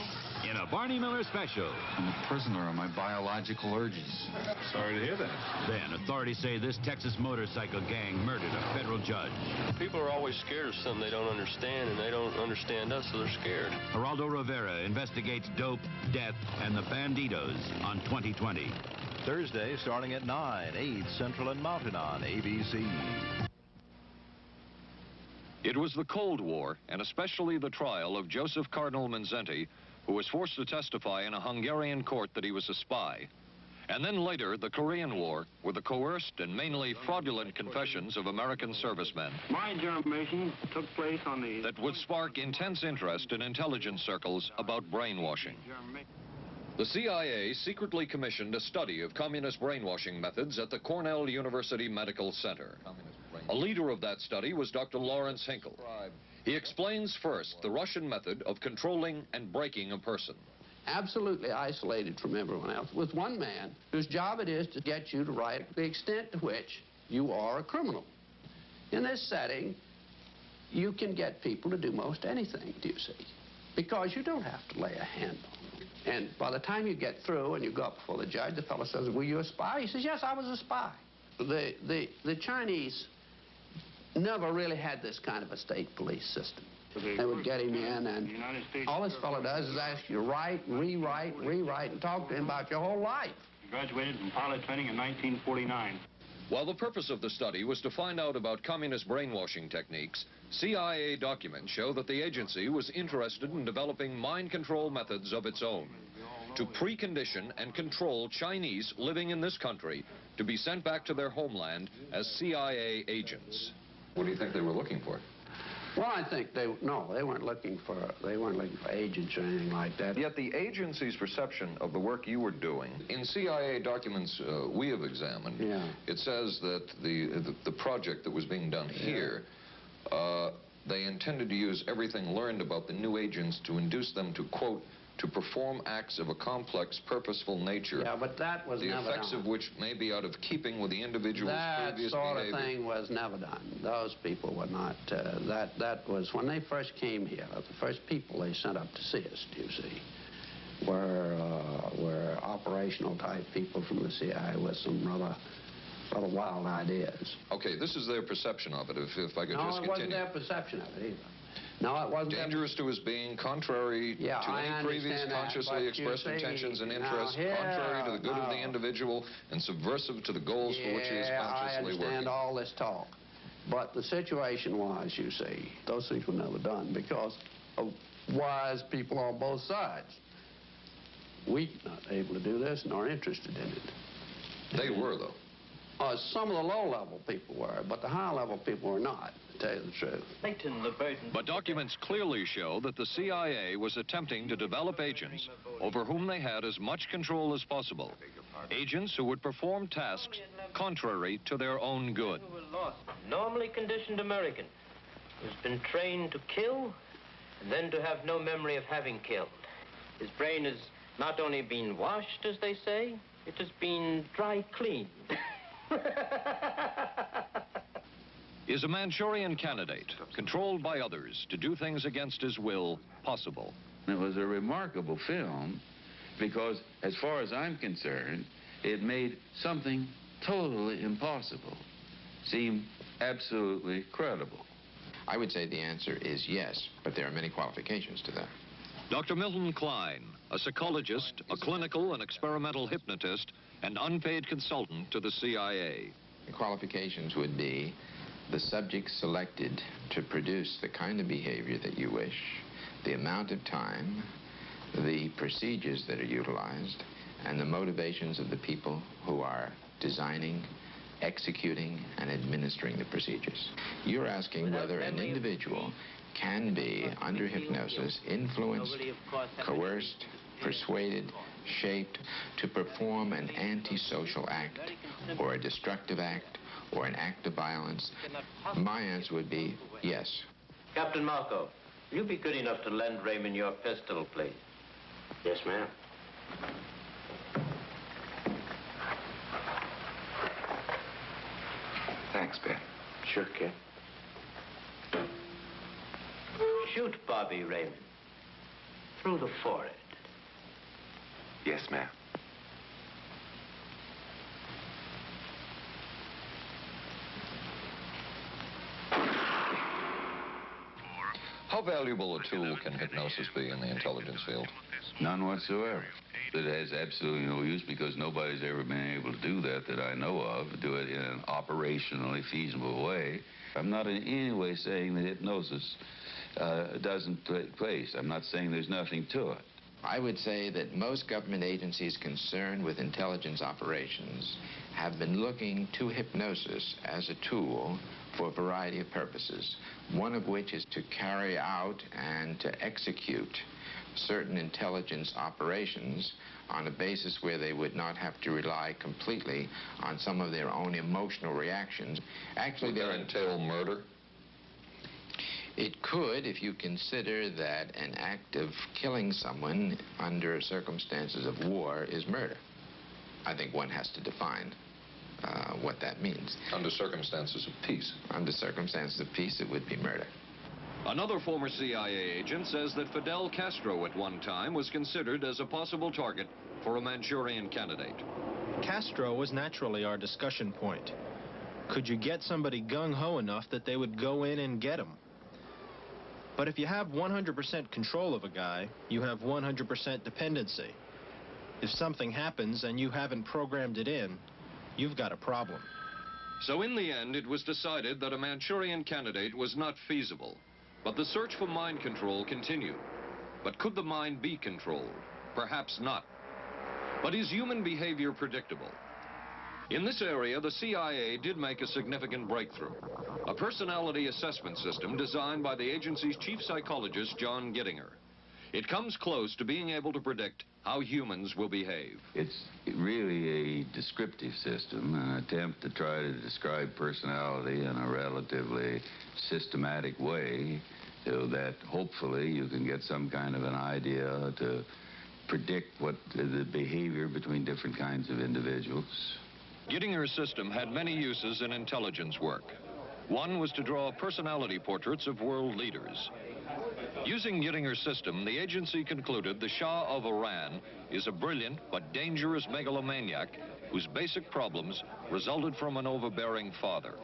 In a Barney Miller special. I'm a prisoner of my biological urges. Sorry to hear that. Then authorities say this Texas motorcycle gang murdered a federal judge. People are always scared of something they don't understand, and they don't understand us, so they're scared. Geraldo Rivera investigates dope, death, and the banditos on 2020. Thursday, starting at 9, 8 Central and Mountain on ABC. It was the Cold War, and especially the trial of Joseph Cardinal Mindszenty, who was forced to testify in a Hungarian court that he was a spy. And then later, the Korean War, with the coerced and mainly fraudulent confessions of American servicemen. My generation took place on the... that would spark intense interest in intelligence circles about brainwashing. The CIA secretly commissioned a study of communist brainwashing methods at the Cornell University Medical Center. A leader of that study was Dr. Lawrence Hinkle. He explains first the Russian method of controlling and breaking a person. Absolutely isolated from everyone else, with one man whose job it is to get you to write the extent to which you are a criminal. In this setting, you can get people to do most anything, do you see? Because you don't have to lay a hand on them. And by the time you get through and you go up before the judge, the fellow says, "Were you a spy?" He says, "Yes, I was a spy." The Chinese never really had this kind of a state police system. They would get him in, and all this fellow does is ask you to write, rewrite, and talk to him about your whole life. Graduated from pilot training in 1949. While the purpose of the study was to find out about communist brainwashing techniques, CIA documents show that the agency was interested in developing mind control methods of its own to precondition and control Chinese living in this country to be sent back to their homeland as CIA agents. What do you think they were looking for? Well, I think they weren't looking for agents or anything like that. Yet the agency's perception of the work you were doing, in CIA documents we have examined, it says that the project that was being done here, they intended to use everything learned about the new agents to induce them to, quote, to perform acts of a complex, purposeful nature. Yeah, but that was never done. The effects of which may be out of keeping with the individual's previous behavior. That sort of thing was never done. Those people were not, that was, when they first came here, the first people they sent up to see us, you see, were operational type people from the CIA with some rather wild ideas. Okay, this is their perception of it, if I could just continue. No, it wasn't their perception of it either. No, it wasn't. Dangerous to his being, contrary to any previous consciously expressed intentions and interests, contrary to the good of the individual, and subversive to the goals for which he is consciously working. I understand all this talk. But the situation was, you see, those things were never done because of wise people on both sides. We were not able to do this nor interested in it. They were, though. Some of the low-level people were, but the high-level people were not, to tell you the truth. But documents clearly show that the CIA was attempting to develop agents over whom they had as much control as possible. Agents who would perform tasks contrary to their own good. Normally conditioned American who's been trained to kill and then to have no memory of having killed. His brain has not only been washed, as they say, it has been dry cleaned. Is a Manchurian candidate, controlled by others to do things against his will, possible? It was a remarkable film because, as far as I'm concerned, it made something totally impossible seem absolutely credible. I would say the answer is yes, but there are many qualifications to that. Dr. Milton Klein, a psychologist, a clinical and experimental hypnotist, and unpaid consultant to the CIA. The qualifications would be the subject selected to produce the kind of behavior that you wish, the amount of time, the procedures that are utilized, and the motivations of the people who are designing, executing, and administering the procedures. You're asking whether an individual can be, under hypnosis, influenced, coerced, persuaded, shaped to perform an antisocial act, or a destructive act, or an act of violence. My answer would be yes. Captain Marco, will you be good enough to lend Raymond your pistol, please? Yes, ma'am. Thanks, Ben. Sure, kid. Shoot Bobby, Raymond. Through the forehead. Yes, ma'am. How valuable a tool can hypnosis be in the intelligence field? None whatsoever. It has absolutely no use because nobody's ever been able to do that I know of, do it in an operationally feasible way. I'm not in any way saying that hypnosis doesn't take place. I'm not saying there's nothing to it. I would say that most government agencies concerned with intelligence operations have been looking to hypnosis as a tool for a variety of purposes, one of which is to carry out and to execute certain intelligence operations on a basis where they would not have to rely completely on some of their own emotional reactions. Actually, would that entail murder? It could, if you consider that an act of killing someone under circumstances of war is murder. I think one has to define what that means. Under circumstances of peace? Under circumstances of peace, it would be murder. Another former CIA agent says that Fidel Castro at one time was considered as a possible target for a Manchurian candidate. Castro was naturally our discussion point. Could you get somebody gung-ho enough that they would go in and get him? But if you have 100% control of a guy, you have 100% dependency. If something happens and you haven't programmed it in, you've got a problem. So in the end, it was decided that a Manchurian candidate was not feasible. But the search for mind control continued. But could the mind be controlled? Perhaps not. But is human behavior predictable? In this area, the CIA did make a significant breakthrough. A personality assessment system designed by the agency's chief psychologist, John Gittinger. It comes close to being able to predict how humans will behave. It's really a descriptive system, an attempt to try to describe personality in a relatively systematic way so that hopefully you can get some kind of an idea to predict what the behavior between different kinds of individuals. Gittinger's system had many uses in intelligence work. One was to draw personality portraits of world leaders. Using Gittinger's system, the agency concluded the Shah of Iran is a brilliant but dangerous megalomaniac whose basic problems resulted from an overbearing father.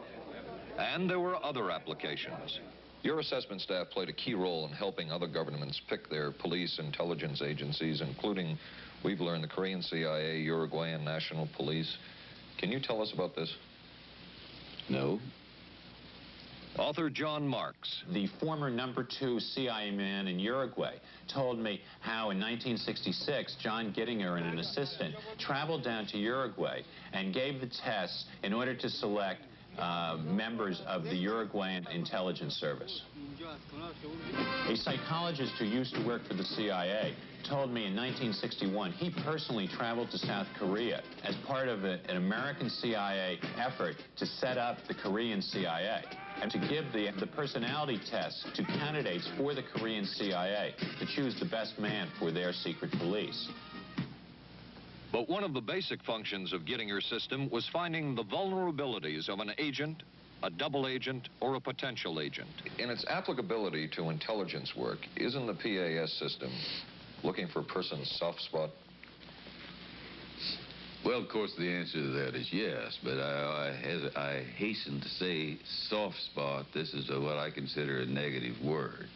And there were other applications. Your assessment staff played a key role in helping other governments pick their police intelligence agencies, including, we've learned, the Korean CIA, Uruguayan National Police. Can you tell us about this? No. Author John Marks. The former #2 CIA man in Uruguay told me how in 1966, John Gittinger and an assistant traveled down to Uruguay and gave the tests in order to select members of the Uruguayan intelligence service. A psychologist who used to work for the CIA told me in 1961 he personally traveled to South Korea as part of an American CIA effort to set up the Korean CIA and to give the personality tests to candidates for the Korean CIA to choose the best man for their secret police. But one of the basic functions of Gittinger's system was finding the vulnerabilities of an agent, a double agent, or a potential agent. In its applicability to intelligence work, isn't the PAS system looking for a person's soft spot? Well, of course, the answer to that is yes, but I hasten to say soft spot. This is what I consider a negative word.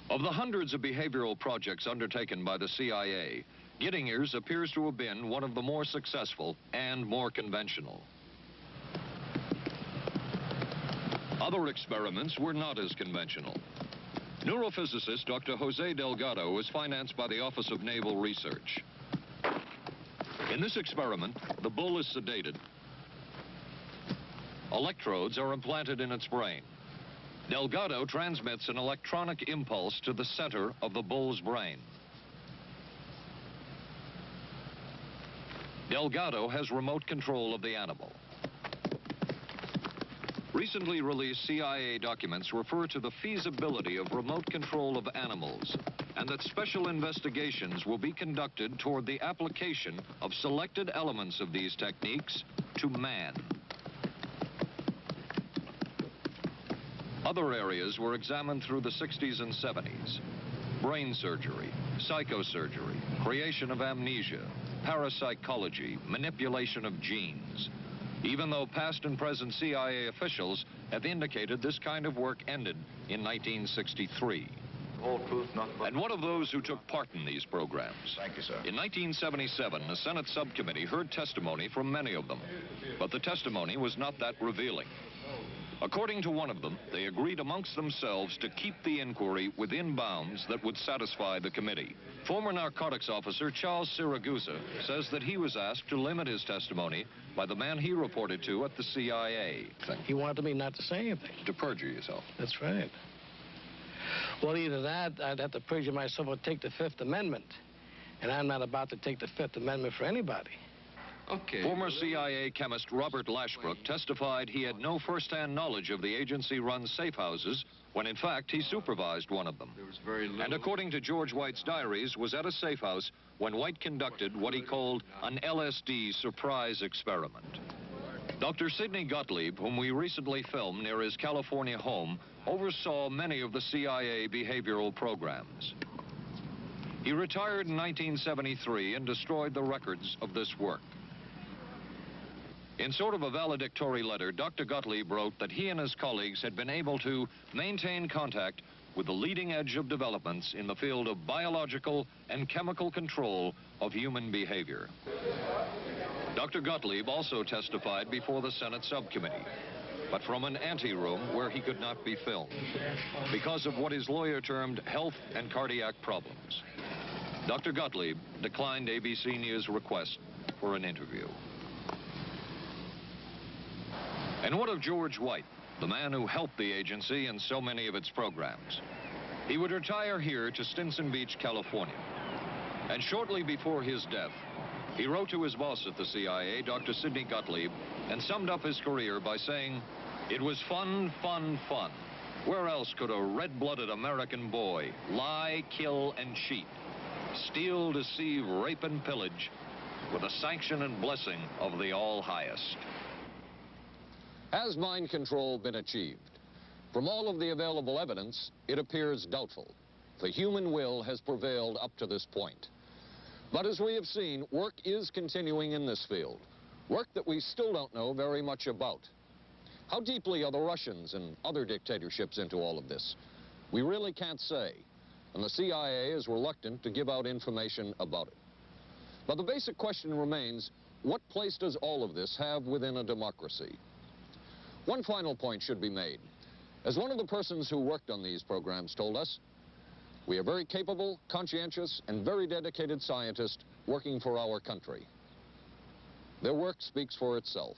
Of the hundreds of behavioral projects undertaken by the CIA, Gittinger's appears to have been one of the more successful and more conventional. Other experiments were not as conventional. Neurophysicist Dr. Jose Delgado was financed by the Office of Naval Research. In this experiment, the bull is sedated. Electrodes are implanted in its brain. Delgado transmits an electronic impulse to the center of the bull's brain. Delgado has remote control of the animal. Recently released CIA documents refer to the feasibility of remote control of animals and that special investigations will be conducted toward the application of selected elements of these techniques to man. Other areas were examined through the 60s and 70s. Brain surgery, psychosurgery, creation of amnesia, parapsychology, manipulation of genes. Even though past and present CIA officials have indicated this kind of work ended in 1963. Whole truth, nothing but... And one of those who took part in these programs. Thank you, sir. In 1977, a Senate subcommittee heard testimony from many of them, but the testimony was not that revealing. According to one of them, they agreed amongst themselves to keep the inquiry within bounds that would satisfy the committee. Former narcotics officer Charles Siragusa says that he was asked to limit his testimony by the man he reported to at the CIA. He wanted me not to say anything. To perjure yourself. That's right. Well, either that, I'd have to perjure myself or take the Fifth Amendment. And I'm not about to take the Fifth Amendment for anybody. Okay. Former CIA chemist Robert Lashbrook testified he had no first-hand knowledge of the agency-run safe houses when, in fact, he supervised one of them. There was very little. And according to George White's diaries, was at a safe house when White conducted what he called an LSD surprise experiment. Dr. Sidney Gottlieb, whom we recently filmed near his California home, oversaw many of the CIA behavioral programs. He retired in 1973 and destroyed the records of this work. In sort of a valedictory letter, Dr. Gottlieb wrote that he and his colleagues had been able to maintain contact with the leading edge of developments in the field of biological and chemical control of human behavior. Dr. Gottlieb also testified before the Senate subcommittee, but from an anteroom where he could not be filmed because of what his lawyer termed health and cardiac problems. Dr. Gottlieb declined ABC News' request for an interview. And what of George White, the man who helped the agency in so many of its programs? He would retire here to Stinson Beach, California. And shortly before his death, he wrote to his boss at the CIA, Dr. Sidney Gottlieb, and summed up his career by saying, "It was fun, fun, fun. Where else could a red-blooded American boy lie, kill, and cheat, steal, deceive, rape, and pillage with the sanction and blessing of the All-Highest?" Has mind control been achieved? From all of the available evidence, it appears doubtful. The human will has prevailed up to this point. But as we have seen, work is continuing in this field, work that we still don't know very much about. How deeply are the Russians and other dictatorships into all of this? We really can't say, and the CIA is reluctant to give out information about it. But the basic question remains, what place does all of this have within a democracy? One final point should be made. As one of the persons who worked on these programs told us, we are very capable, conscientious, and very dedicated scientists working for our country. Their work speaks for itself.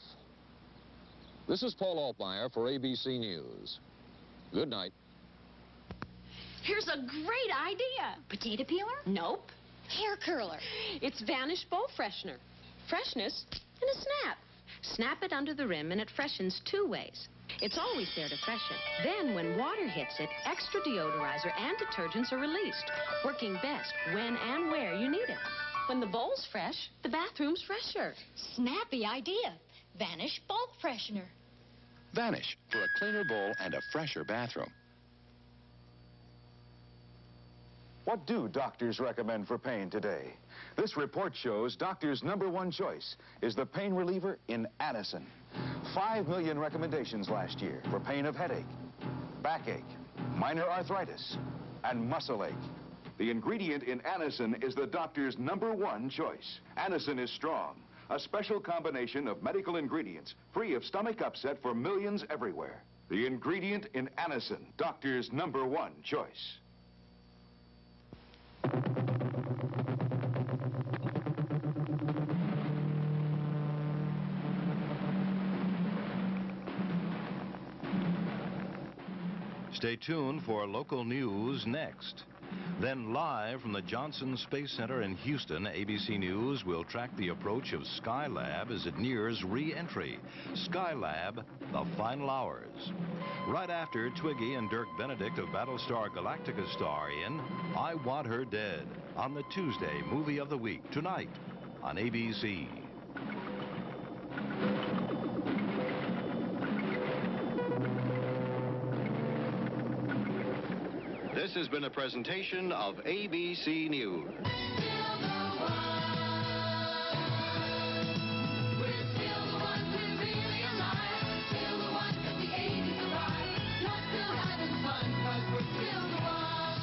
This is Paul Altmeyer for ABC News. Good night. Here's a great idea. Potato peeler? Nope. Hair curler. It's Vanish Bowl Freshener. Freshness in a snap. Snap it under the rim and it freshens 2 ways. It's always there to freshen. Then when water hits it, extra deodorizer and detergents are released, working best when and where you need it. When the bowl's fresh, the bathroom's fresher. Snappy idea. Vanish Bowl Freshener. Vanish for a cleaner bowl and a fresher bathroom. What do doctors recommend for pain today? This report shows doctors' #1 choice is the pain reliever in Anacin. 5 million recommendations last year for pain of headache, backache, minor arthritis, and muscle ache. The ingredient in Anacin is the doctor's #1 choice. Anacin is strong, a special combination of medical ingredients free of stomach upset for millions everywhere. The ingredient in Anacin, doctor's #1 choice. Stay tuned for local news next. Then live from the Johnson Space Center in Houston, ABC News will track the approach of Skylab as it nears re-entry. Skylab, the final hours. Right after Twiggy and Dirk Benedict of Battlestar Galactica star in I Want Her Dead on the Tuesday Movie of the Week tonight on ABC. This has been a presentation of ABC News.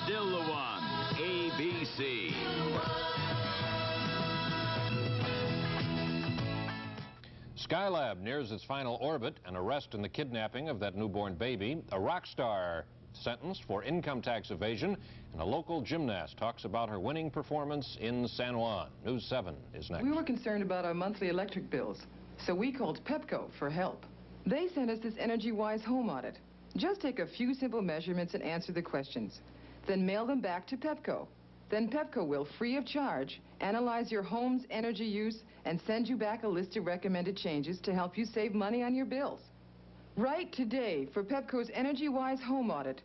Still the one, ABC. Skylab nears its final orbit, an arrest in the kidnapping of that newborn baby, a rock star sentenced for income tax evasion, and a local gymnast talks about her winning performance in San Juan. News 7 is next. We were concerned about our monthly electric bills, so we called Pepco for help. They sent us this energy-wise home audit. Just take a few simple measurements and answer the questions. Then mail them back to Pepco. Then Pepco will, free of charge, analyze your home's energy use and send you back a list of recommended changes to help you save money on your bills. Write today for Pepco's Energy-Wise Home Audit